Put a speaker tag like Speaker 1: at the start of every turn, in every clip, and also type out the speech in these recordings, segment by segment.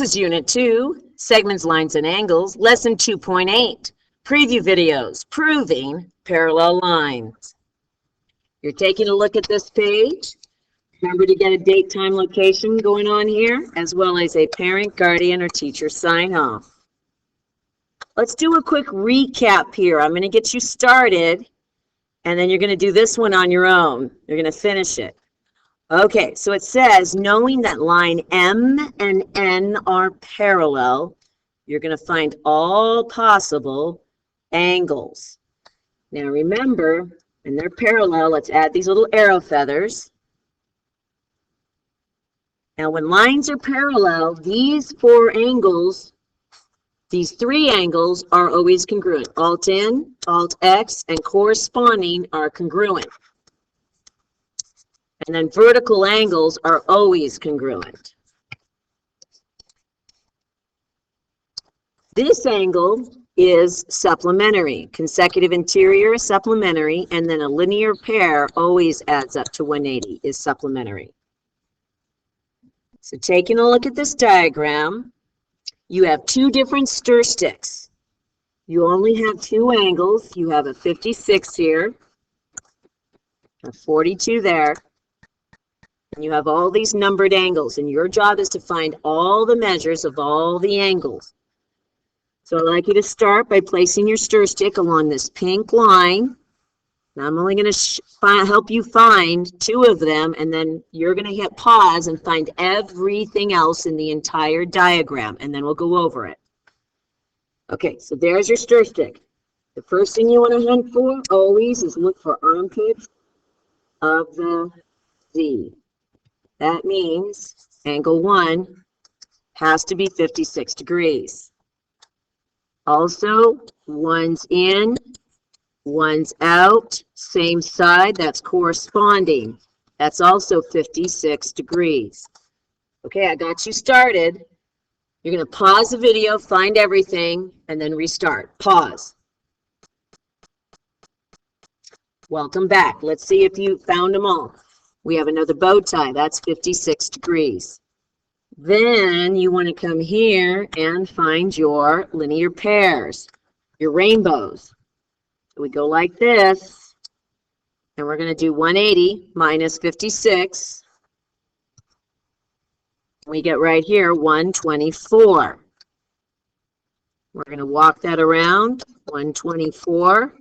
Speaker 1: This is Unit 2, Segments, Lines, and Angles, Lesson 2.8, Preview Videos, Proving Parallel Lines. You're taking a look at this page. Remember to get a date, time, location going on here, as well as a parent, guardian, or teacher sign-off. Let's do a quick recap here. I'm going to get you started, and then you're going to do this one on your own. You're going to finish it. Okay, so it says, knowing that line M and N are parallel, you're going to find all possible angles. Now remember, and they're parallel, let's add these little arrow feathers. Now when lines are parallel, these four angles, these three angles are always congruent. Alt-N, Alt-X, and corresponding are congruent. And then vertical angles are always congruent. This angle is supplementary. Consecutive interior is supplementary, and then a linear pair always adds up to 180 is supplementary. So taking a look at this diagram, you have two different stir sticks. You only have two angles. You have a 56 here, a 42 there. And you have all these numbered angles, and your job is to find all the measures of all the angles. So I'd like you to start by placing your stir stick along this pink line. Now I'm only going to help you find two of them, and then you're going to hit pause and find everything else in the entire diagram, and then we'll go over it. Okay, so there's your stir stick. The first thing you want to hunt for always is look for armpits of the Z. That means angle 1 has to be 56 degrees. Also, one's in, one's out, same side, that's corresponding. That's also 56 degrees. Okay, I got you started. You're going to pause the video, find everything, and then restart. Pause. Welcome back. Let's see if you found them all. We have another bow tie. That's 56 degrees. Then you want to come here and find your linear pairs, your rainbows. So we go like this, and we're going to do 180 minus 56. We get right here 124. We're going to walk that around, 124.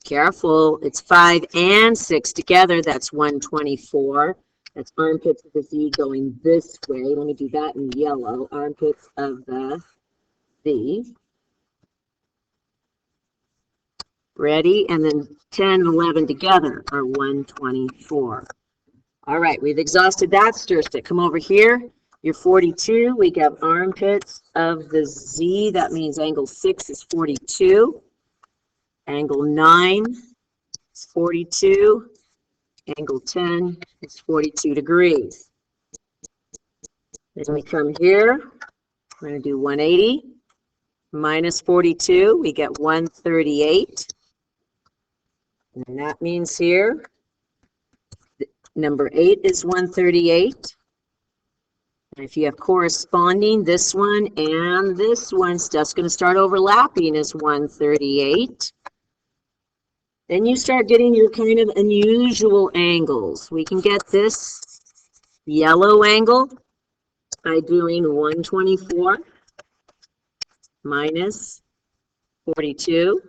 Speaker 1: Careful, it's 5 and 6 together. That's 124. That's armpits of the Z going this way. Let me do that in yellow. Armpits of the Z. Ready? And then 10 and 11 together are 124. All right, we've exhausted that stir stick. Come over here. You're 42. We got armpits of the Z. That means angle 6 is 42. Angle 9 is 42. Angle 10 is 42 degrees. Then we come here. We're going to do 180 minus 42. We get 138. And that means here, number 8 is 138. And if you have corresponding, this one and this one's just going to start overlapping is 138. Then you start getting your kind of unusual angles. We can get this yellow angle by doing 124 minus 42.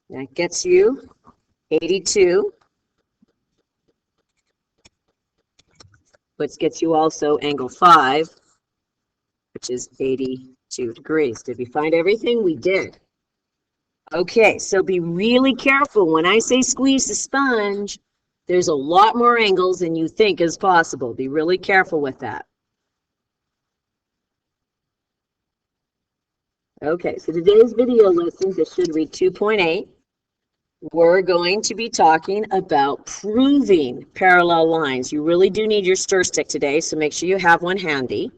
Speaker 1: That gets you 82. Which gets you also angle 5, which is 82 degrees. Did we find everything? We did. Okay, so be really careful. When I say squeeze the sponge, there's a lot more angles than you think is possible. Be really careful with that. Okay, so today's video lesson, this should read 2.8. We're going to be talking about proving parallel lines. You really do need your stir stick today, so make sure you have one handy.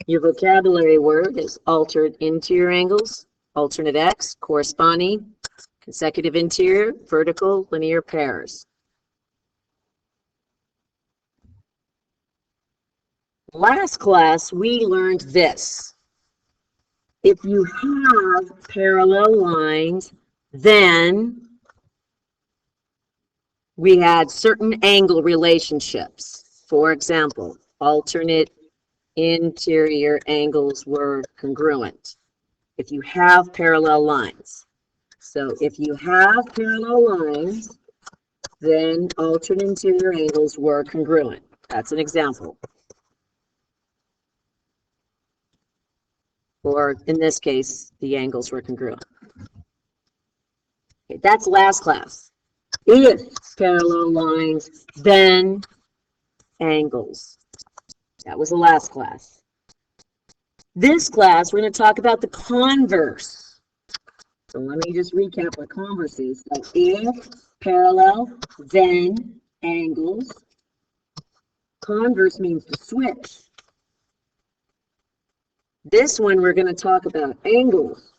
Speaker 1: Your vocabulary word is altered interior angles, alternate x, corresponding, consecutive interior, vertical, linear pairs. Last class, we learned this. If you have parallel lines, then we had certain angle relationships. For example, alternate interior angles were congruent. If you have parallel lines. So if you have parallel lines, then alternate interior angles were congruent. That's an example. Or in this case, the angles were congruent. Okay, that's last class. If parallel lines, then angles. That was the last class. This class, we're going to talk about the converse. So let me just recap what converse is. So if parallel, then angles. Converse means to switch. This one, we're going to talk about angles.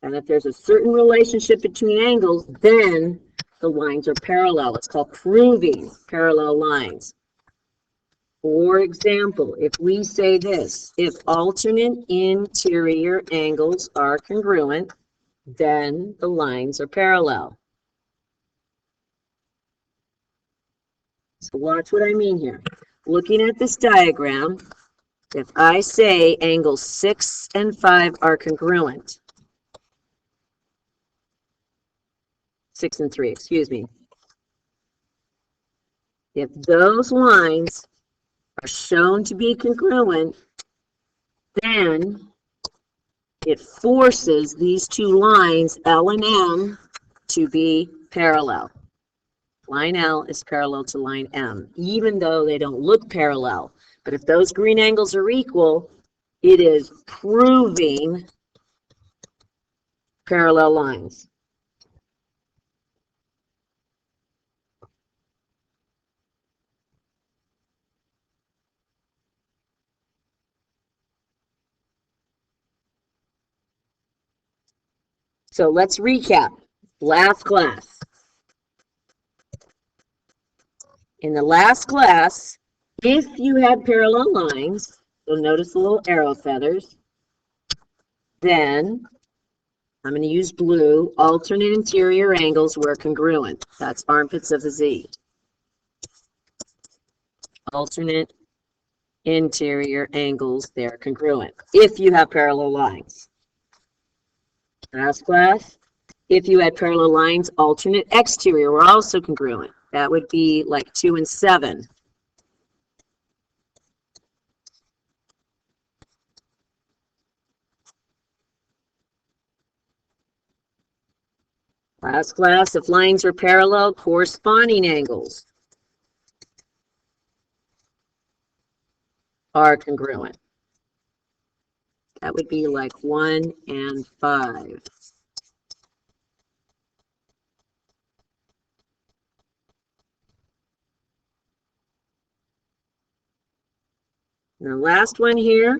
Speaker 1: And if there's a certain relationship between angles, then the lines are parallel. It's called proving parallel lines. For example, if we say this, if alternate interior angles are congruent, then the lines are parallel. So watch what I mean here. Looking at this diagram, if I say angles 6 and 5 are congruent, 6 and 3, excuse me. If those lines are shown to be congruent, then it forces these two lines, L and M, to be parallel. Line L is parallel to line M, even though they don't look parallel. But if those green angles are equal, it is proving parallel lines. So let's recap. Last class. In the last class, if you had parallel lines, you'll notice the little arrow feathers, then I'm going to use blue. Alternate interior angles were congruent. That's armpits of the Z. Alternate interior angles, they're congruent. If you have parallel lines. Last class, if you had parallel lines, alternate exterior were also congruent. That would be like 2 and 7. Last class, if lines are parallel, corresponding angles are congruent. That would be like 1 and 5. And the last one here,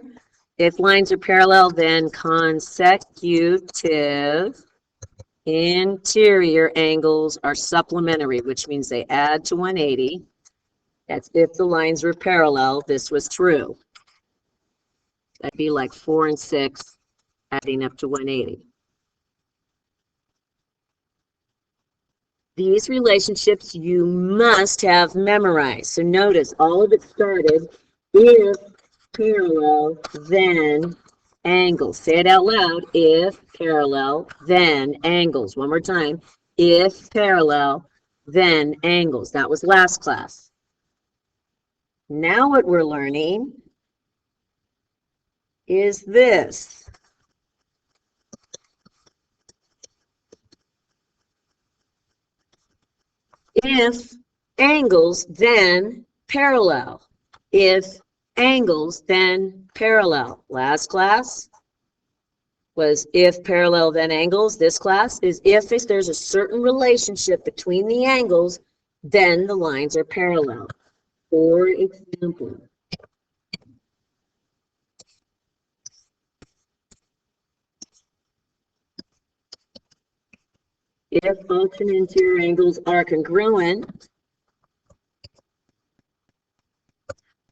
Speaker 1: if lines are parallel, then consecutive interior angles are supplementary, which means they add to 180. That's if the lines were parallel, this was true. That'd be like 4 and 6, adding up to 180. These relationships you must have memorized. So notice, all of it started if parallel, then angles. Say it out loud. If parallel, then angles. One more time. If parallel, then angles. That was last class. Now what we're learning is this. If angles, then parallel. If angles, then parallel. Last class was if parallel, then angles. This class is if there's a certain relationship between the angles, then the lines are parallel. For example, If alternate interior angles are congruent,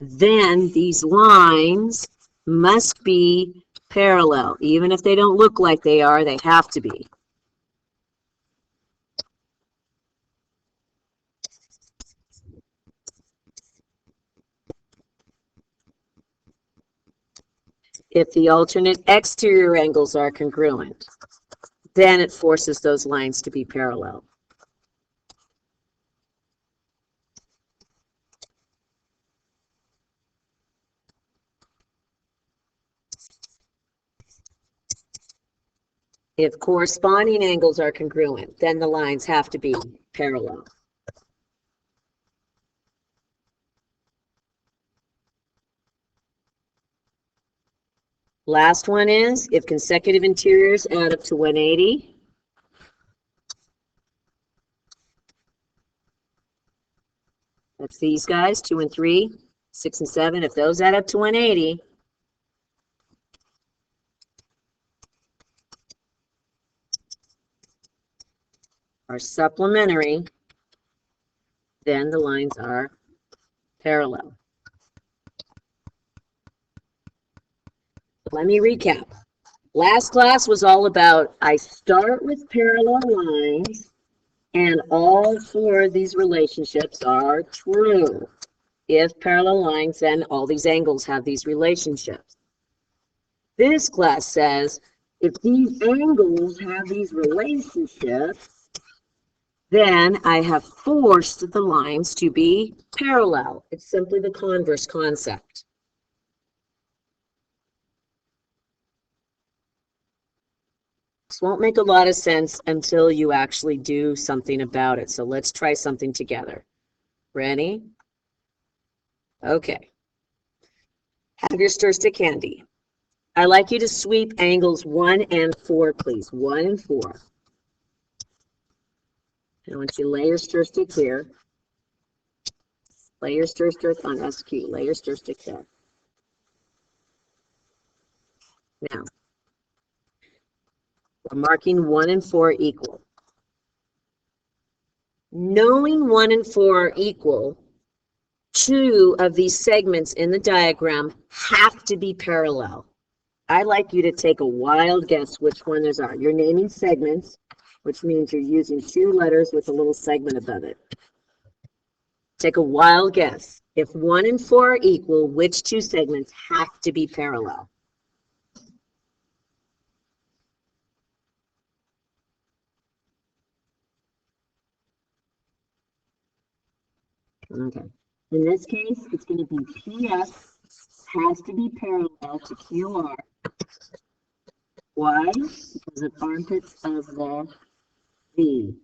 Speaker 1: then these lines must be parallel. Even if they don't look like they are, they have to be. If the alternate exterior angles are congruent, then it forces those lines to be parallel. If corresponding angles are congruent, then the lines have to be parallel. Last one is, if consecutive interiors add up to 180, that's these guys, 2 and 3, 6 and 7. If those add up to 180, are supplementary, then the lines are parallel. Let me recap. Last class was all about, I start with parallel lines, and all 4 of these relationships are true. If parallel lines, then all these angles have these relationships. This class says, if these angles have these relationships, then I have forced the lines to be parallel. It's simply the converse concept. This won't make a lot of sense until you actually do something about it. So let's try something together. Ready? Okay. Have your stir stick handy. I'd like you to sweep angles 1 and 4, please. 1 and 4. I want you to lay your stir stick here. Lay your stir stick on SQ. Lay your stir stick there. Now, we're marking 1 and 4 equal. Knowing 1 and 4 are equal, 2 of these segments in the diagram have to be parallel. I'd like you to take a wild guess which one those are. You're naming segments, which means you're using 2 letters with a little segment above it. Take a wild guess. If 1 and 4 are equal, which 2 segments have to be parallel? Okay. In this case, it's going to be PS has to be parallel to QR. Why? Because of armpits of the V.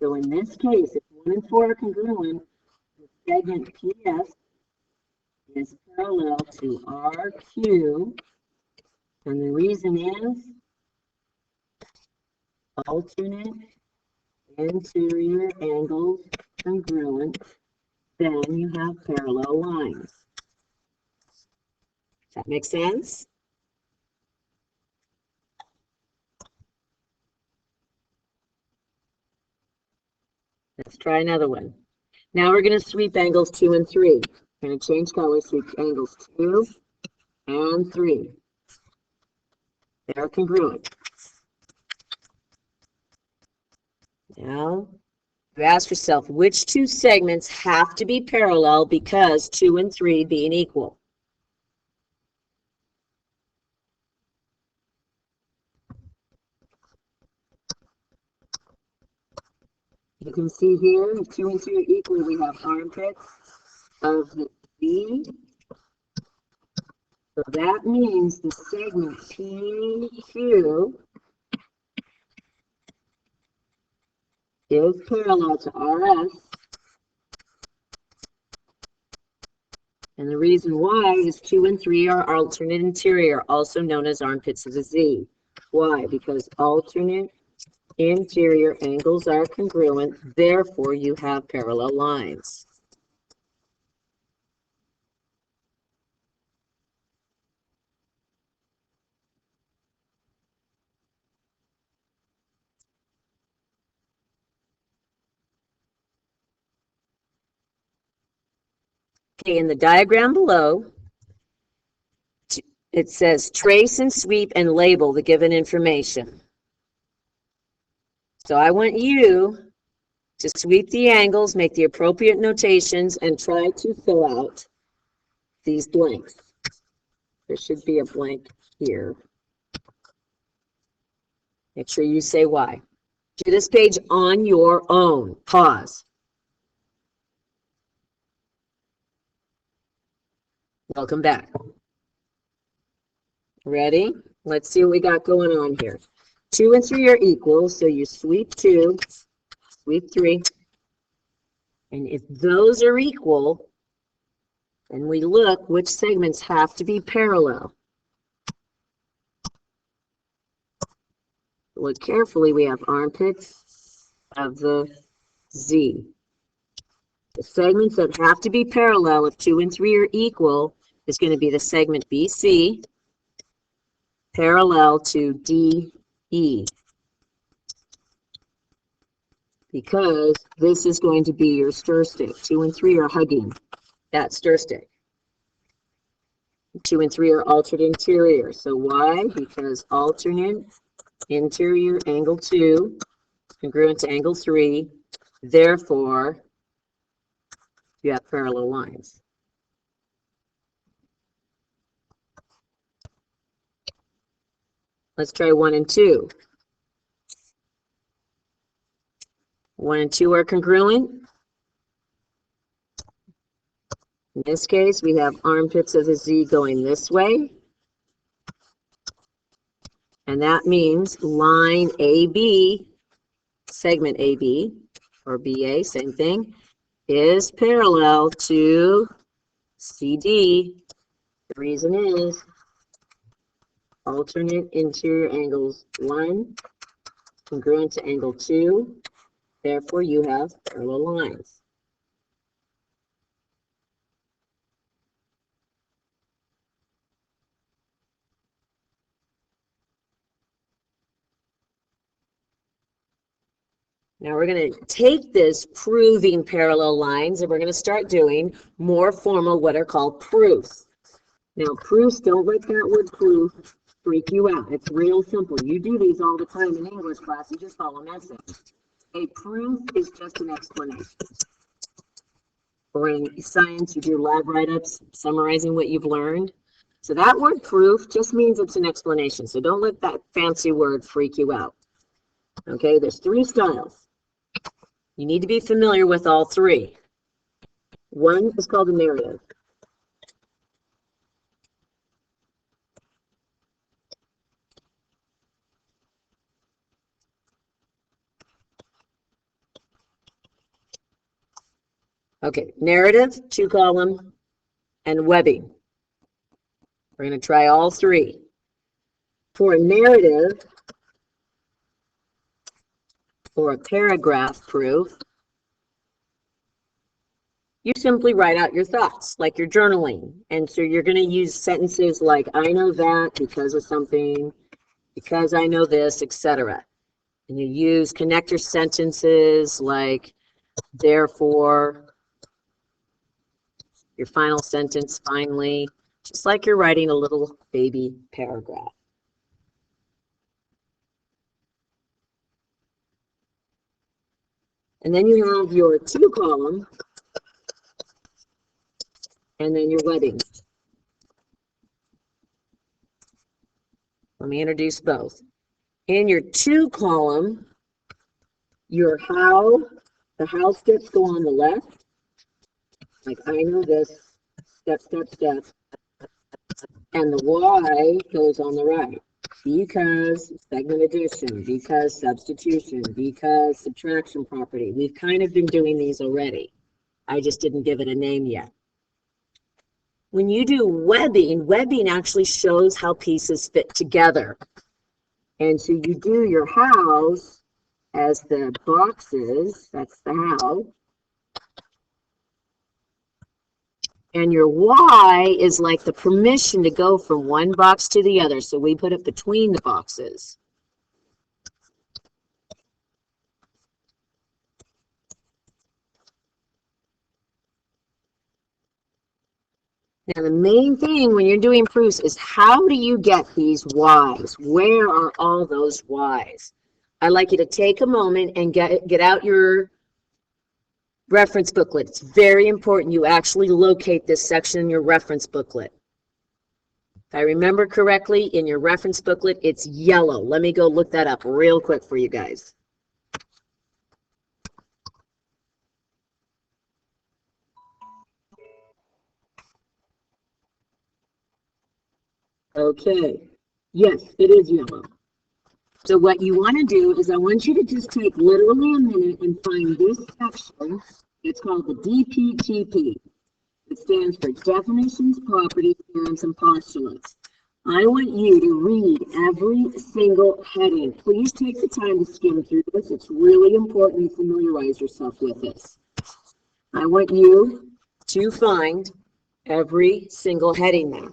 Speaker 1: So in this case, if 1 and 4 are congruent, the segment PS is parallel to RQ, and the reason is alternate interior angles congruent, then you have parallel lines. Does that make sense? Let's try another one. Now we're going to sweep angles 2 and 3. We're going to change colors, sweep angles 2 and 3. They're congruent. Now, you ask yourself, which 2 segments have to be parallel because 2 and 3 being equal? You can see here, if 2 and 3 are equal, we have armpits of the V. So that means the segment PQ is parallel to RS. And the reason why is 2 and 3 are alternate interior, also known as armpits of the Z. Why? Because alternate interior angles are congruent, therefore you have parallel lines. Okay, in the diagram below, it says trace and sweep and label the given information. So I want you to sweep the angles, make the appropriate notations, and try to fill out these blanks. There should be a blank here. Make sure you say why. Do this page on your own. Pause. Welcome back. Ready? Let's see what we got going on here. 2 and 3 are equal, so you sweep 2, sweep 3. And if those are equal, then we look which segments have to be parallel. Look carefully, we have armpits of the Z. The segments that have to be parallel if 2 and 3 are equal is going to be the segment BC parallel to DE. Because this is going to be your stir stick. 2 and 3 are hugging that stir stick. 2 and 3 are alternate interior. So why? Because alternate interior angle 2 congruent to angle 3. Therefore, you have parallel lines. Let's try 1 and 2. 1 and 2 are congruent. In this case, we have armpits of the Z going this way. And that means line AB, segment AB, or BA, same thing, is parallel to CD. The reason is alternate interior angles 1 congruent to angle 2. Therefore, you have parallel lines. Now we're going to take this proving parallel lines and we're going to start doing more formal what are called proofs. Now proofs, don't let that word proof freak you out. It's real simple. You do these all the time in English class. You just follow message. A proof is just an explanation. Or in science, you do lab write-ups summarizing what you've learned. So that word proof just means it's an explanation. So don't let that fancy word freak you out. Okay, there's 3 styles. You need to be familiar with all 3. One is called a narrative. Okay, narrative, 2-column, and webbing. We're going to try all 3. For a narrative, or a paragraph proof, you simply write out your thoughts, like you're journaling. And so you're going to use sentences like, I know that because of something, because I know this, etc. And you use connector sentences like, therefore, your final sentence, finally, just like you're writing a little baby paragraph. And then you have your 2-column, and then your webbing. Let me introduce both. In your 2-column, your how, the how steps go on the left. Like, I know this, step, step, step. And the why goes on the right. Because segment addition, because substitution, because subtraction property. We've kind of been doing these already. I just didn't give it a name yet. When you do webbing, webbing actually shows how pieces fit together. And so you do your hows as the boxes, that's the how. And your why is like the permission to go from one box to the other. So we put it between the boxes. Now, the main thing when you're doing proofs is how do you get these y's? Where are all those y's? I'd like you to take a moment and get out your reference booklet. It's very important you actually locate this section in your reference booklet. If I remember correctly, in your reference booklet, it's yellow. Let me go look that up real quick for you guys. Okay, yes, it is yellow. So what you want to do is I want you to just take literally a minute and find this section. It's called the DPTP. It stands for Definitions, Properties, Theorems, and Postulates. I want you to read every single heading. Please take the time to skim through this. It's really important you familiarize yourself with this. I want you to find every single heading there.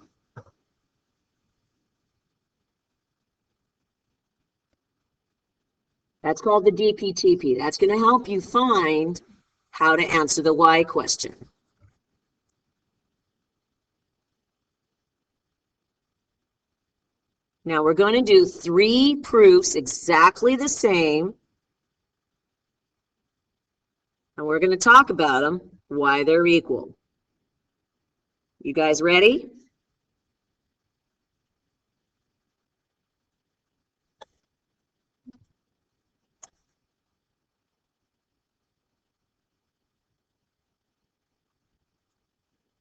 Speaker 1: That's called the DPTP. That's going to help you find how to answer the why question. Now we're going to do 3 proofs exactly the same. And we're going to talk about them, why they're equal. You guys ready?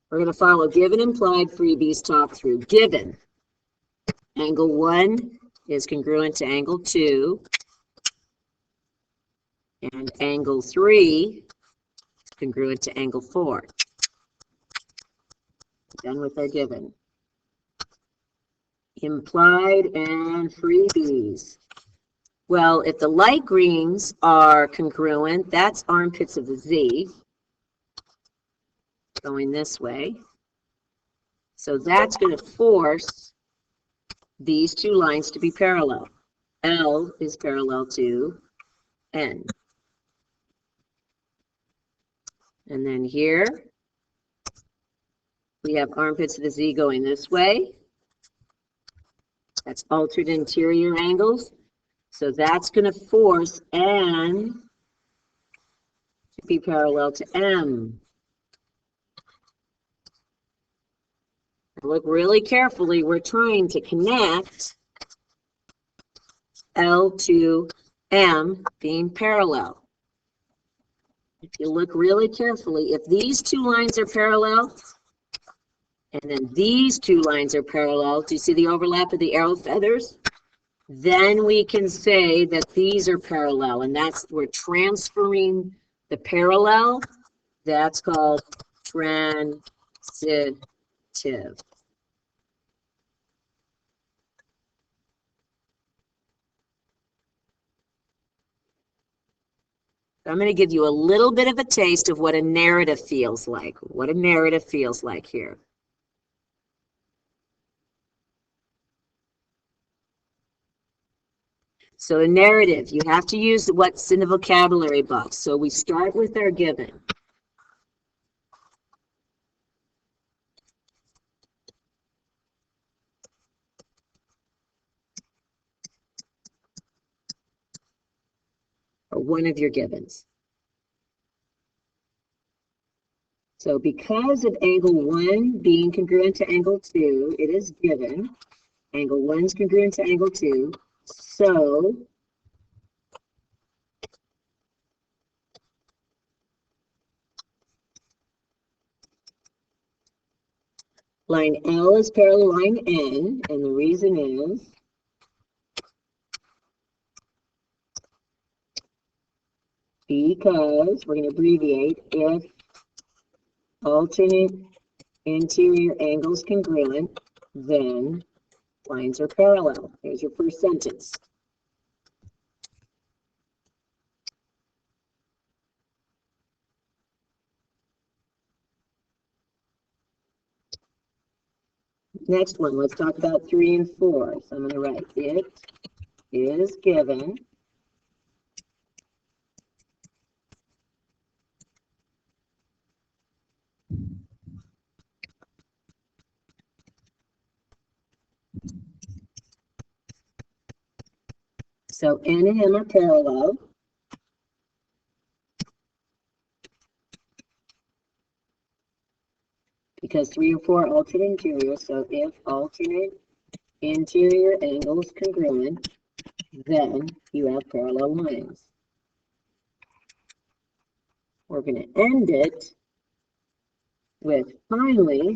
Speaker 1: We're going to follow given, implied, freebies, talk through. Given, angle 1 is congruent to angle 2, and angle 3 is congruent to angle 4. Done with our given. Implied and freebies. Well, if the light greens are congruent, that's armpits of the Z going this way. So that's going to force these 2 lines to be parallel. L is parallel to N. And then here, we have armpits of the Z going this way. That's altered interior angles. So that's going to force N to be parallel to M. Now look really carefully. We're trying to connect L to M being parallel. If you look really carefully, if these 2 lines are parallel, and then these 2 lines are parallel, do you see the overlap of the arrow feathers? Then we can say that these are parallel, and we're transferring the parallel. That's called transitive. I'm going to give you a little bit of a taste of what a narrative feels like. What a narrative feels like here. So a narrative, you have to use what's in the vocabulary box. So we start with our given. Or one of your givens. So because of angle 1 being congruent to angle 2, it is given. Angle 1 is congruent to angle 2. So line L is parallel to line N, and the reason is because we're going to abbreviate if alternate interior angles congruent, then lines are parallel. There's your first sentence. Next one, let's talk about 3 and 4. So I'm going to write it is given So N and M are parallel. Because 3 and 4 are alternate interior, so if alternate interior angles congruent, then you have parallel lines. We're going to end it with finally,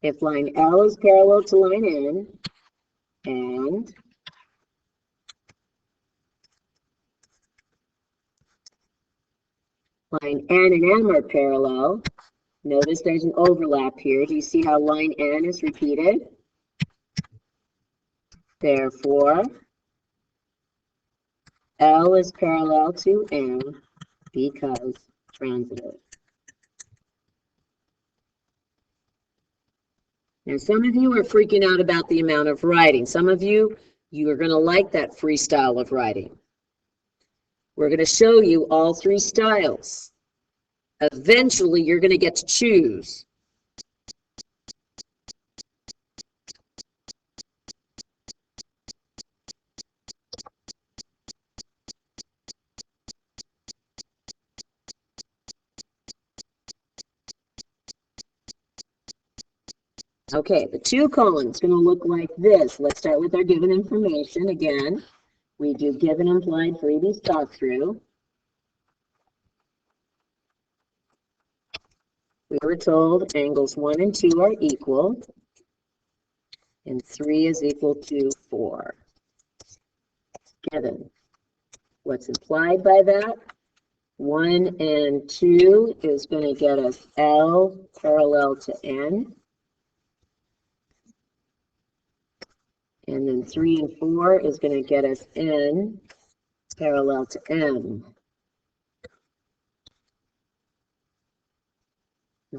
Speaker 1: if line L is parallel to line N, and line N and M are parallel, notice there's an overlap here. Do you see how line N is repeated? Therefore, L is parallel to M because transitive. Now, some of you are freaking out about the amount of writing. Some of you are going to like that freestyle of writing. We're going to show you all 3 styles. Eventually, you're going to get to choose. Okay, the 2 columns going to look like this. Let's start with our given information. Again, we do given implied freebies talk through. We were told angles 1 and 2 are equal, and 3 is equal to 4. Given. What's implied by that? 1 and 2 is going to get us L parallel to N. And then 3 and 4 is going to get us N parallel to M.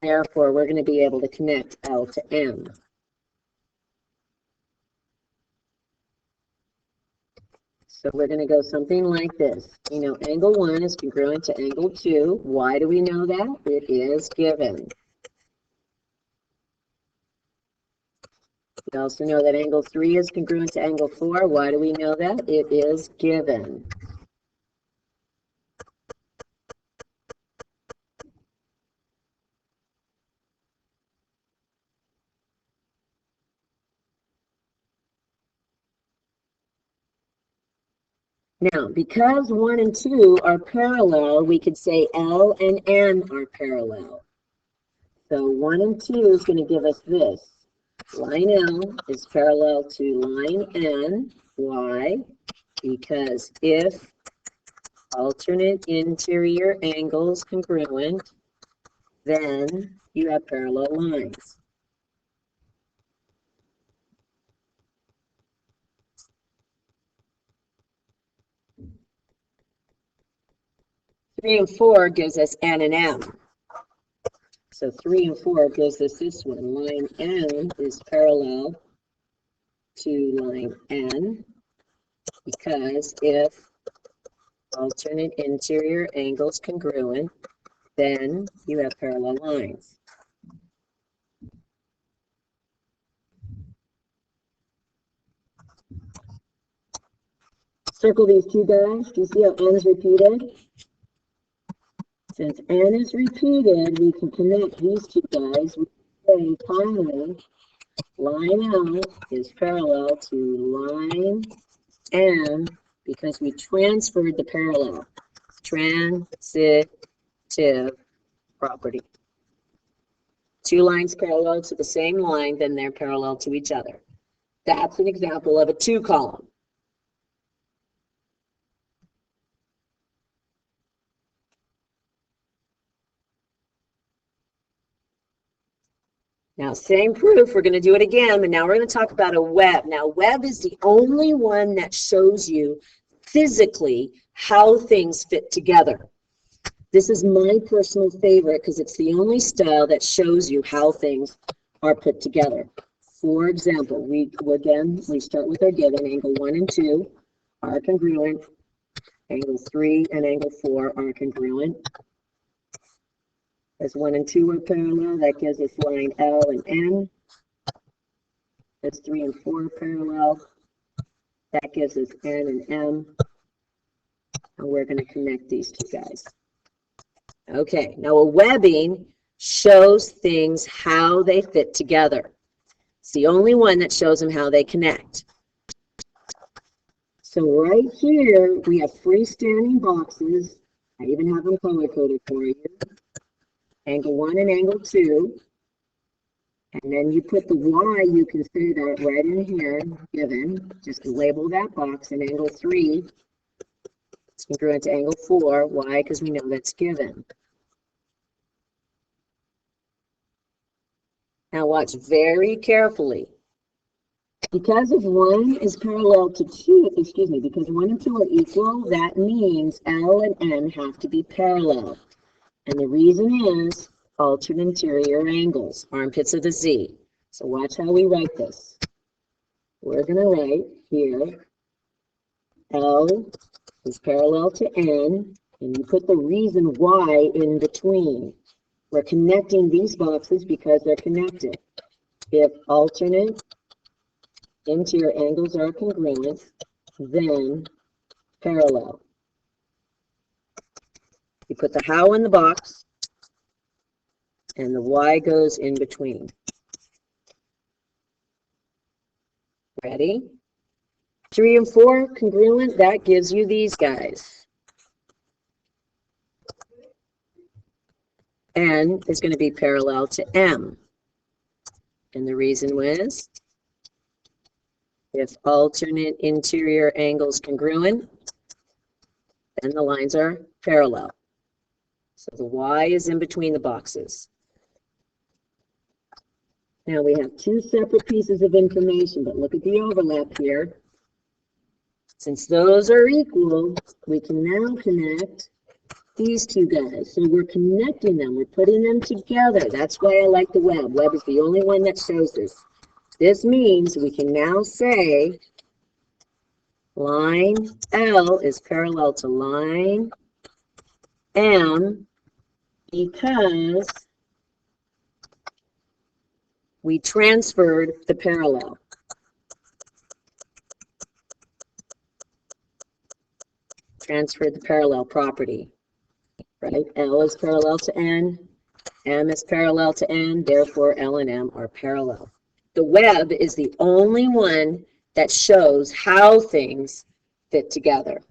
Speaker 1: Therefore, we're going to be able to connect L to M. So we're going to go something like this. You know, angle 1 is congruent to angle 2. Why do we know that? It is given. We also know that angle 3 is congruent to angle 4. Why do we know that? It is given. Now, because 1 and 2 are parallel, we could say L and N are parallel. So 1 and 2 is going to give us this. Line L is parallel to line N. Why? Because if alternate interior angles congruent, then you have parallel lines. Three and 4 gives us N and M. So 3 and 4 gives us this one. Line N is parallel to line N because if alternate interior angles congruent, then you have parallel lines. Circle these 2 guys. Do you see how N is repeated? Since N is repeated, we can connect these 2 guys. We say finally, line L is parallel to line M because we transferred the parallel. Transitive property. 2 lines parallel to the same line, then they're parallel to each other. That's an example of a 2 column. Now, same proof, we're going to do it again, but now we're going to talk about a web. Now, web is the only one that shows you physically how things fit together. This is my personal favorite because it's the only style that shows you how things are put together. For example, we start with our given. Angle 1 and 2 are congruent. Angle 3 and angle 4 are congruent. As 1 and 2 are parallel, that gives us line L and N. As 3 and 4 are parallel, that gives us N and M. And we're going to connect these two guys. Okay, now a webbing shows things how they fit together. It's the only one that shows them how they connect. So right here, we have freestanding boxes. I even have them color-coded for you. Angle 1 and angle 2. And then you put the Y, you can say that right in here, given. Just label that box. And angle 3 is congruent to angle 4. Why? Because we know that's given. Now watch very carefully. Because if 1 is parallel to 2, because 1 and 2 are equal, that means L and N have to be parallel. And the reason is alternate interior angles, armpits of the Z. So watch how we write this. We're going to write here, L is parallel to N, and you put the reason why in between. We're connecting these boxes because they're connected. If alternate interior angles are congruent, then parallel. You put the how in the box, and the Y goes in between. Ready? 3 and 4 congruent, that gives you these guys. N is going to be parallel to M. And the reason was, if alternate interior angles congruent, then the lines are parallel. So the Y is in between the boxes. Now we have 2 separate pieces of information, but look at the overlap here. Since those are equal, we can now connect these 2 guys. So we're connecting them, we're putting them together. That's why I like the web. Web is the only one that shows this. This means we can now say line L is parallel to line M because we transferred the parallel. Transferred the parallel property, right? L is parallel to N, M is parallel to N, therefore L and M are parallel. The web is the only one that shows how things fit together.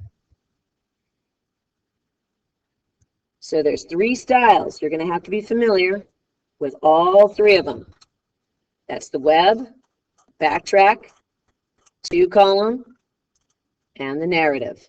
Speaker 1: So there's 3 styles. You're going to have to be familiar with all 3 of them. That's the web, backtrack, 2-column, and the narrative.